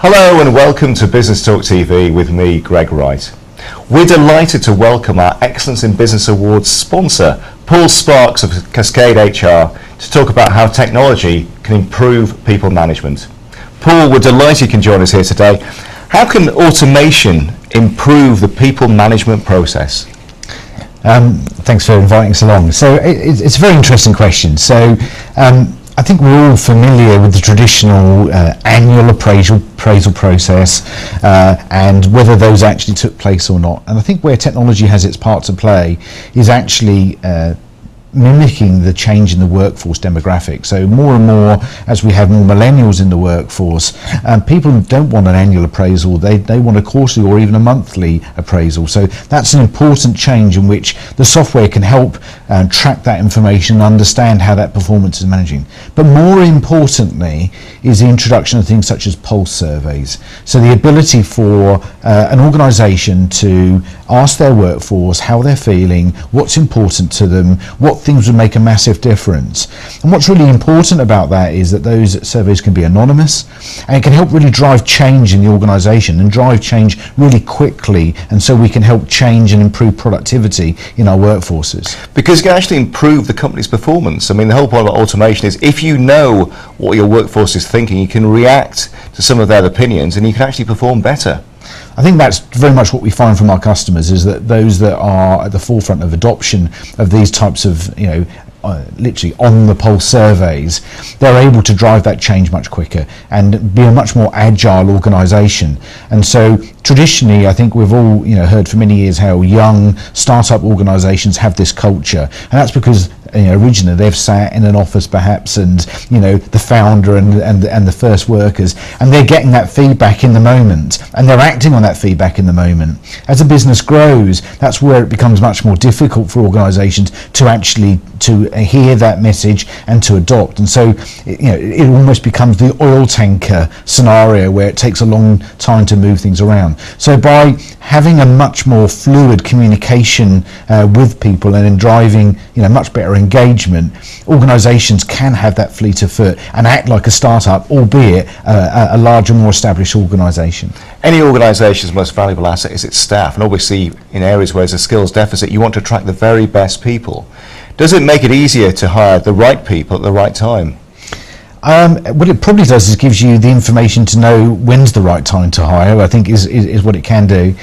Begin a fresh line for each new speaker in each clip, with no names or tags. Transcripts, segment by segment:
Hello and welcome to Business Talk TV with me, Greg Wright. We're delighted to welcome our Excellence in Business Awards sponsor, Paul Sparks of Cascade HR, to talk about how technology can improve people management. Paul, we're delighted you can join us here today. How can automation improve the people management process?
Thanks for inviting us along. So it's a very interesting question. So I think we're all familiar with the traditional annual appraisal process and whether those actually took place or not. And I think where technology has its part to play is actually mimicking the change in the workforce demographic. So more and more, as we have more millennials in the workforce, people don't want an annual appraisal, they want a quarterly or even a monthly appraisal. So that's an important change in which the software can help track that information and understand how that performance is managing. But more importantly is the introduction of things such as pulse surveys. So the ability for an organisation to ask their workforce how they're feeling, what's important to them, what things would make a massive difference. And what's really important about that is that those surveys can be anonymous and it can help really drive change in the organisation and drive change really quickly, and so we can help change and improve productivity in our workforces.
Because it can actually improve the company's performance. I mean, the whole point about automation is if you know what your workforce is thinking, you can react to some of their opinions and you can actually perform better.
I think that's very much what we find from our customers, is that those that are at the forefront of adoption of these types of, literally on the pulse surveys, they're able to drive that change much quicker and be a much more agile organisation. And so traditionally, I think we've all heard for many years how young startup organisations have this culture, and that's because originally they've sat in an office perhaps, and the founder and the first workers, and they're getting that feedback in the moment and they're acting on that feedback in the moment. As a business grows, that's where it becomes much more difficult for organisations to actually hear that message and to adopt. And so it almost becomes the oil tanker scenario where it takes a long time to move things around. So by having a much more fluid communication with people and in driving much better engagement, organisations can have that fleet of foot and act like a startup, albeit a larger, more established organisation.
Any organisation's most valuable asset is its staff, and obviously in areas where there's a skills deficit, you want to attract the very best people. Does it make it easier to hire the right people at the right time?
What it probably does is gives you the information to know when's the right time to hire, I think is what it can do.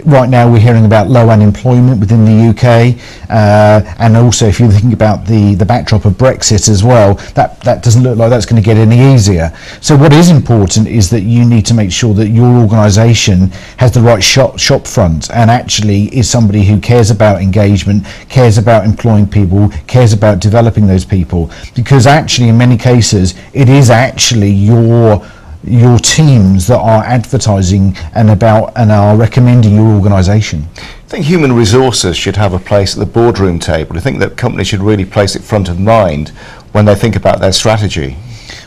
Right now we're hearing about low unemployment within the UK, and also if you're thinking about the backdrop of Brexit as well, that doesn't look like that's going to get any easier. So what is important is that you need to make sure that your organisation has the right shop front and actually is somebody who cares about engagement, cares about employing people, cares about developing those people, because actually in many cases it is actually your teams that are advertising and are recommending your organisation.
I think human resources should have a place at the boardroom table. I think that companies should really place it front of mind when they think about their strategy.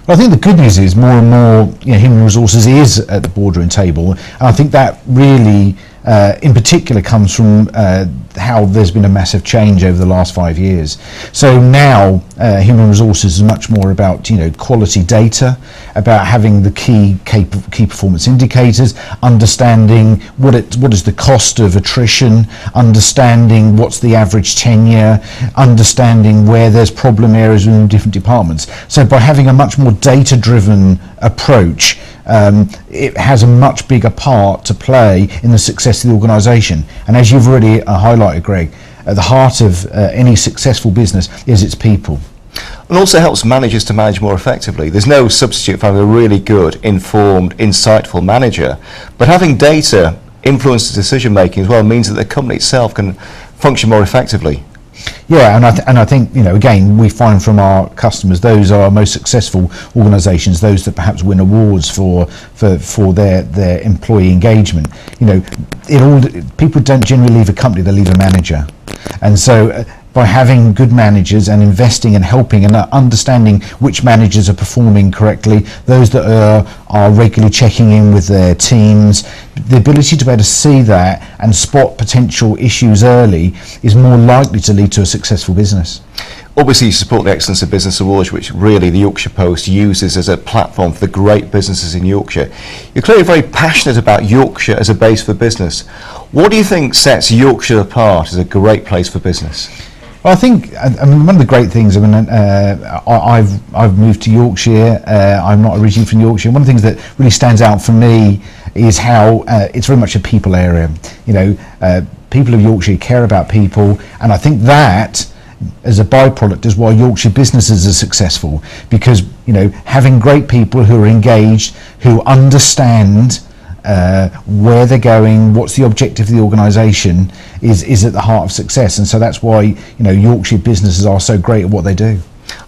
Well, I think the good news is more and more human resources is at the boardroom table, and I think that really in particular comes from how there's been a massive change over the last 5 years. So now human resources is much more about quality data, about having the key performance indicators, understanding what is the cost of attrition, understanding what's the average tenure, understanding where there's problem areas within different departments. So by having a much more data-driven approach, it has a much bigger part to play in the success of the organisation. And as you've already highlighted, Greg, at the heart of any successful business is its people.
And also helps managers to manage more effectively. There's no substitute for having a really good, informed, insightful manager, but having data influence the decision making as well means that the company itself can function more effectively.
Yeah, and I think again we find from our customers those are our most successful organisations, those that perhaps win awards for their employee engagement. People don't generally leave a company; they leave a manager, and so by having good managers and investing and helping and understanding which managers are performing correctly, those that are regularly checking in with their teams, the ability to be able to see that and spot potential issues early is more likely to lead to a successful business.
Obviously, you support the Excellence in Business Awards, which really the Yorkshire Post uses as a platform for the great businesses in Yorkshire. You're clearly very passionate about Yorkshire as a base for business. What do you think sets Yorkshire apart as a great place for business?
Well, I think one of the great things. I've moved to Yorkshire. I'm not originally from Yorkshire. One of the things that really stands out for me is how it's very much a people area. People of Yorkshire care about people, and I think that, as a byproduct, is why Yorkshire businesses are successful, because having great people who are engaged, who understand where they're going, what's the objective of the organisation, is at the heart of success. And so that's why Yorkshire businesses are so great at what they do.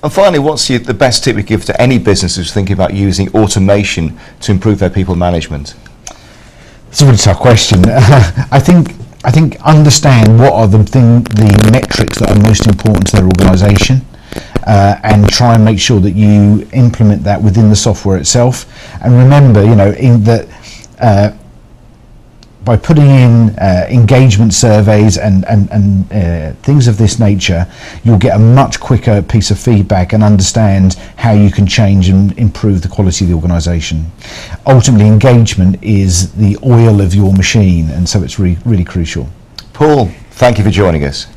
And finally, what's the best tip you give to any business who's thinking about using automation to improve their people management?
It's a really tough question. I think understand what are the metrics that are most important to their organisation, and try and make sure that you implement that within the software itself. And remember, by putting in engagement surveys and things of this nature, you'll get a much quicker piece of feedback and understand how you can change and improve the quality of the organisation. Ultimately, engagement is the oil of your machine, and so it's really, really crucial.
Paul, thank you for joining us.